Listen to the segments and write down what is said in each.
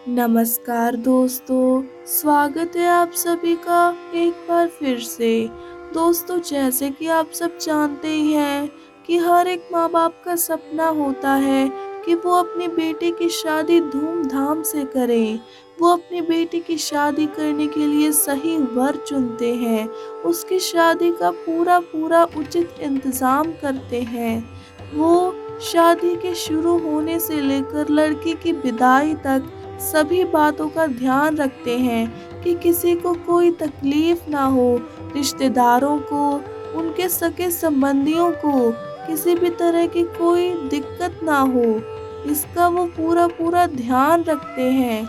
नमस्कार दोस्तों, स्वागत है आप सभी का एक बार फिर से। दोस्तों, जैसे कि आप सब जानते ही हैं कि हर एक माँ बाप का सपना होता है कि वो अपनी बेटी की शादी धूमधाम से करें। वो अपनी बेटी की शादी करने के लिए सही वर चुनते हैं, उसकी शादी का पूरा पूरा उचित इंतज़ाम करते हैं। वो शादी के शुरू होने से लेकर लड़की की विदाई तक सभी बातों का ध्यान रखते हैं कि किसी को कोई तकलीफ ना हो, रिश्तेदारों को, उनके सगे संबंधियों को किसी भी तरह की कोई दिक्कत ना हो। इसका वो पूरा पूरा ध्यान रखते हैं।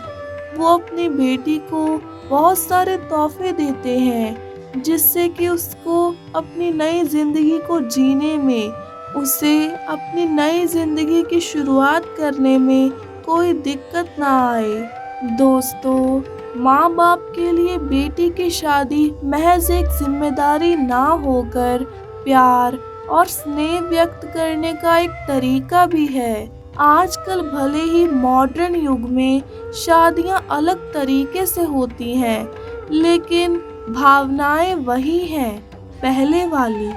वो अपनी बेटी को बहुत सारे तोहफे देते हैं जिससे कि उसको अपनी नई जिंदगी को जीने में, उसे अपनी नई जिंदगी की शुरुआत करने में कोई दिक्कत ना आए। दोस्तों, माँ बाप के लिए बेटी की शादी महज एक जिम्मेदारी ना होकर प्यार और स्नेह व्यक्त करने का एक तरीका भी है। आजकल भले ही मॉडर्न युग में शादियां अलग तरीके से होती हैं, लेकिन भावनाएं वही हैं, पहले वाली।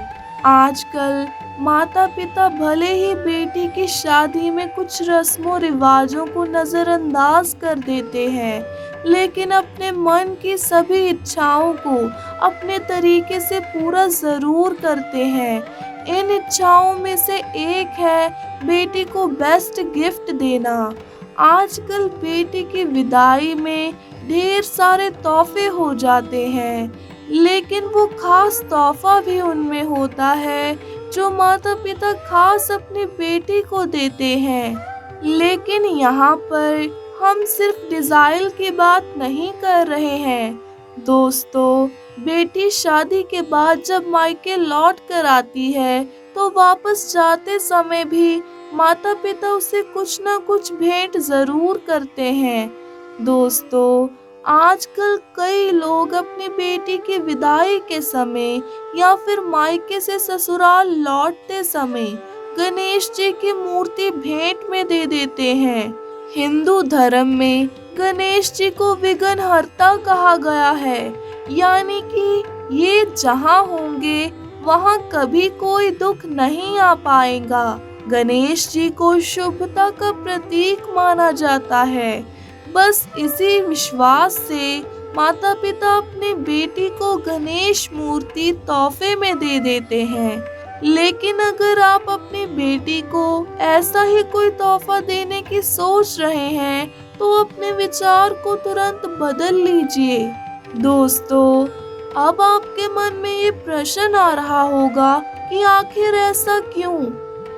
आजकल माता पिता भले ही बेटी की शादी में कुछ रस्मों रिवाजों को नजरअंदाज कर देते हैं, लेकिन अपने मन की सभी इच्छाओं को अपने तरीके से पूरा जरूर करते हैं। इन इच्छाओं में से एक है बेटी को बेस्ट गिफ्ट देना। आजकल बेटी की विदाई में ढेर सारे तोहफे हो जाते हैं, लेकिन वो खास तोहफा भी उनमें होता है जो माता पिता खास अपनी बेटी को देते हैं। लेकिन यहाँ पर हम सिर्फ डिजाइन की बात नहीं कर रहे हैं। दोस्तों, बेटी शादी के बाद जब मायके लौट कर आती है तो वापस जाते समय भी माता पिता उसे कुछ ना कुछ भेंट जरूर करते हैं। दोस्तों, आजकल कई लोग अपनी बेटी की विदाई के समय या फिर मायके से ससुराल लौटते समय गणेश जी की मूर्ति भेंट में दे देते हैं। हिंदू धर्म में गणेश जी को विघ्नहर्ता कहा गया है, यानी कि ये जहाँ होंगे वहाँ कभी कोई दुख नहीं आ पाएगा। गणेश जी को शुभता का प्रतीक माना जाता है। बस इसी विश्वास से माता पिता अपनी बेटी को गणेश मूर्ति तोहफे में दे देते हैं। लेकिन अगर आप अपनी बेटी को ऐसा ही कोई तोहफा देने की सोच रहे हैं तो अपने विचार को तुरंत बदल लीजिए। दोस्तों, अब आपके मन में ये प्रश्न आ रहा होगा कि आखिर ऐसा क्यों?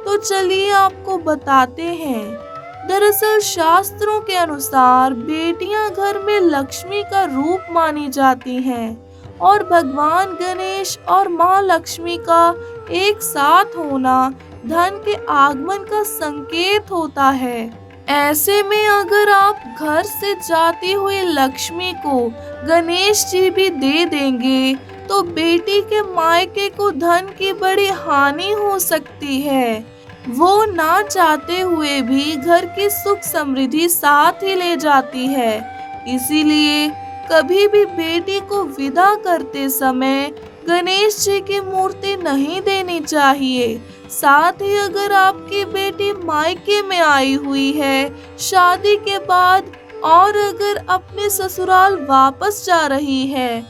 तो चलिए आपको बताते हैं। दरअसल शास्त्रों के अनुसार बेटियां घर में लक्ष्मी का रूप मानी जाती हैं और भगवान गणेश और माँ लक्ष्मी का एक साथ होना धन के आगमन का संकेत होता है। ऐसे में अगर आप घर से जाती हुई लक्ष्मी को गणेश जी भी दे देंगे तो बेटी के मायके को धन की बड़ी हानि हो सकती है। वो ना चाहते हुए भी घर की सुख समृद्धि साथ ही ले जाती है। इसीलिए कभी भी बेटी को विदा करते समय गणेश जी की मूर्ति नहीं देनी चाहिए। साथ ही अगर आपकी बेटी मायके में आई हुई है शादी के बाद और अगर अपने ससुराल वापस जा रही है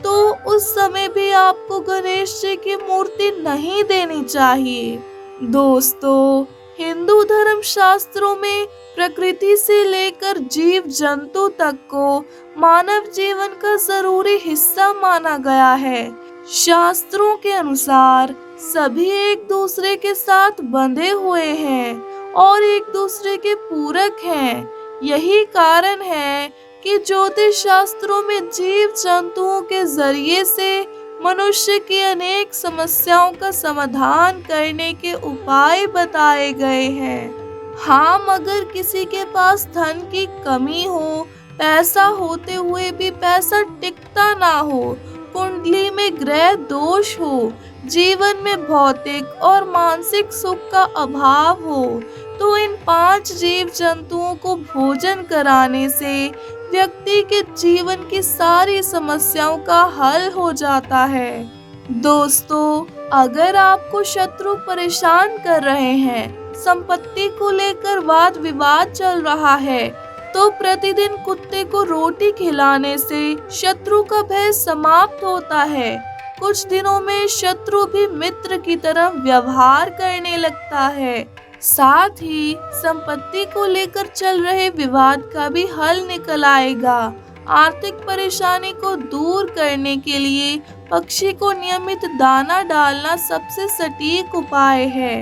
तो उस समय भी आपको गणेश जी की मूर्ति नहीं देनी चाहिए। दोस्तों, हिंदू धर्म शास्त्रों में प्रकृति से लेकर जीव जंतु तक को मानव जीवन का जरूरी हिस्सा माना गया है। शास्त्रों के अनुसार सभी एक दूसरे के साथ बंधे हुए हैं और एक दूसरे के पूरक हैं। यही कारण है कि ज्योतिष शास्त्रों में जीव जंतुओं के जरिए से मनुष्य की अनेक समस्याओं का समाधान करने के उपाय बताए गए हैं। हाँ, मगर किसी के पास धन की कमी हो, पैसा होते हुए भी पैसा टिकता ना हो, कुंडली में ग्रह दोष हो, जीवन में भौतिक और मानसिक सुख का अभाव हो, तो इन 5 जीव जंतुओं को भोजन कराने से व्यक्ति के जीवन की सारी समस्याओं का हल हो जाता है। दोस्तों, अगर आपको शत्रु परेशान कर रहे हैं, संपत्ति को लेकर वाद विवाद चल रहा है, तो प्रतिदिन कुत्ते को रोटी खिलाने से शत्रु का भय समाप्त होता है। कुछ दिनों में शत्रु भी मित्र की तरह व्यवहार करने लगता है। साथ ही संपत्ति को लेकर चल रहे विवाद का भी हल निकल आएगा। आर्थिक परेशानी को दूर करने के लिए पक्षी को नियमित दाना डालना सबसे सटीक उपाय है।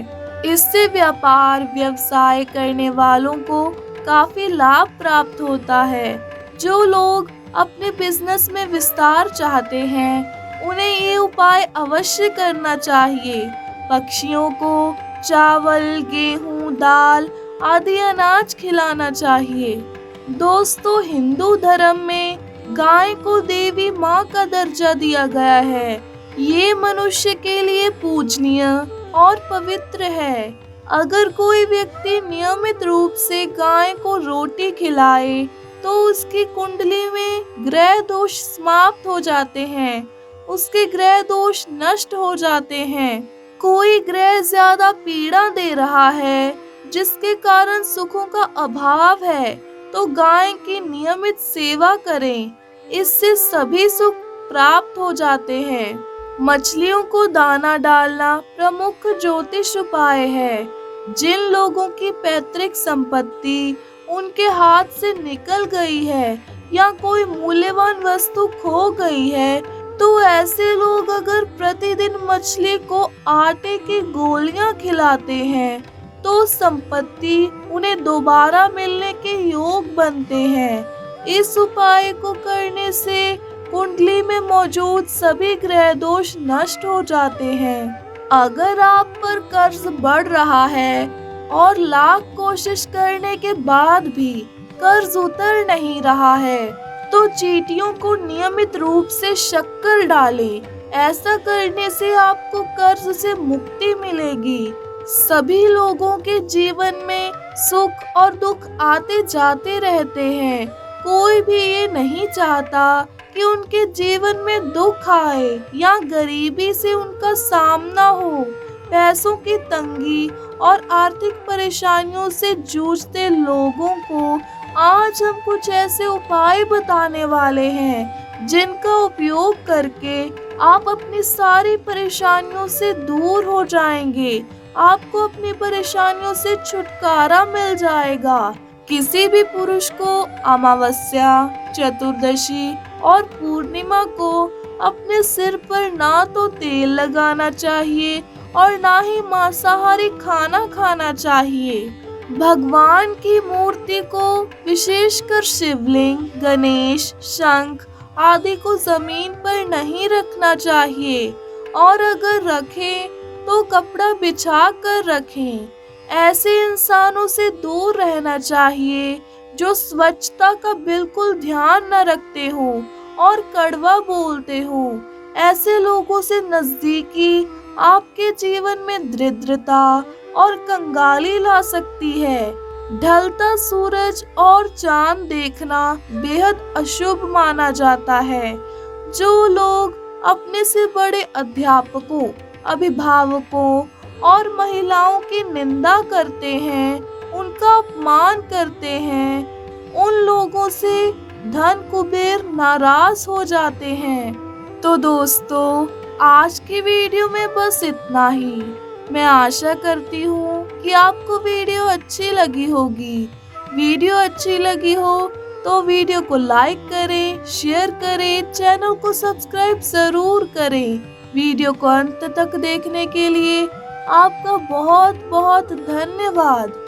इससे व्यापार व्यवसाय करने वालों को काफी लाभ प्राप्त होता है। जो लोग अपने बिजनेस में विस्तार चाहते हैं, उन्हें ये उपाय अवश्य करना चाहिए। पक्षियों को चावल, गेहूं, दाल आदि अनाज खिलाना चाहिए। दोस्तों, हिंदू धर्म में गाय को देवी माँ का दर्जा दिया गया है। ये मनुष्य के लिए पूजनीय और पवित्र है। अगर कोई व्यक्ति नियमित रूप से गाय को रोटी खिलाए तो उसकी कुंडली में ग्रह दोष समाप्त हो जाते हैं, उसके ग्रह दोष नष्ट हो जाते हैं। कोई ग्रह ज्यादा पीड़ा दे रहा है, जिसके कारण सुखों का अभाव है, तो गाय की नियमित सेवा करें। इससे सभी सुख प्राप्त हो जाते हैं। मछलियों को दाना डालना प्रमुख ज्योतिष उपाय है। जिन लोगों की पैतृक संपत्ति उनके हाथ से निकल गई है या कोई मूल्यवान वस्तु खो गई है, तो ऐसे लोग अगर प्रतिदिन मछली को आटे की गोलियां खिलाते हैं तो संपत्ति उन्हें दोबारा मिलने के योग बनते हैं। इस उपाय को करने से कुंडली में मौजूद सभी ग्रह दोष नष्ट हो जाते हैं। अगर आप पर कर्ज बढ़ रहा है और लाख कोशिश करने के बाद भी कर्ज उतर नहीं रहा है, तो चींटियों को नियमित रूप से शक्कर डालें। ऐसा करने से आपको कर्ज से मुक्ति मिलेगी। सभी लोगों के जीवन में सुख और दुख आते जाते रहते हैं। कोई भी ये नहीं चाहता कि उनके जीवन में दुख आए या गरीबी से उनका सामना हो। पैसों की तंगी और आर्थिक परेशानियों से जूझते लोगों को आज हम कुछ ऐसे उपाय बताने वाले हैं, जिनका उपयोग करके आप अपनी सारी परेशानियों से दूर हो जाएंगे। आपको अपनी परेशानियों से छुटकारा मिल जाएगा। किसी भी पुरुष को अमावस्या, चतुर्दशी और पूर्णिमा को अपने सिर पर ना तो तेल लगाना चाहिए और ना ही मांसाहारी खाना खाना चाहिए। भगवान की मूर्ति को, विशेषकर शिवलिंग, गणेश, शंख आदि को जमीन पर नहीं रखना चाहिए और अगर रखें तो कपड़ा बिछा कर रखें। ऐसे इंसानों से दूर रहना चाहिए जो स्वच्छता का बिल्कुल ध्यान न रखते हो और कड़वा बोलते हो। ऐसे लोगों से नजदीकी आपके जीवन में दरिद्रता और कंगाली ला सकती है। ढलता सूरज और चांद देखना बेहद अशुभ माना जाता है। जो लोग अपने से बड़े अध्यापकों, अभिभावकों और महिलाओं की निंदा करते हैं, उनका अपमान करते हैं, उन लोगों से धन कुबेर नाराज हो जाते हैं। तो दोस्तों, आज की वीडियो में बस इतना ही। मैं आशा करती हूँ कि आपको वीडियो अच्छी लगी होगी। वीडियो अच्छी लगी हो तो वीडियो को लाइक करें, शेयर करें, चैनल को सब्सक्राइब जरूर करें। वीडियो को अंत तक देखने के लिए आपका बहुत बहुत धन्यवाद।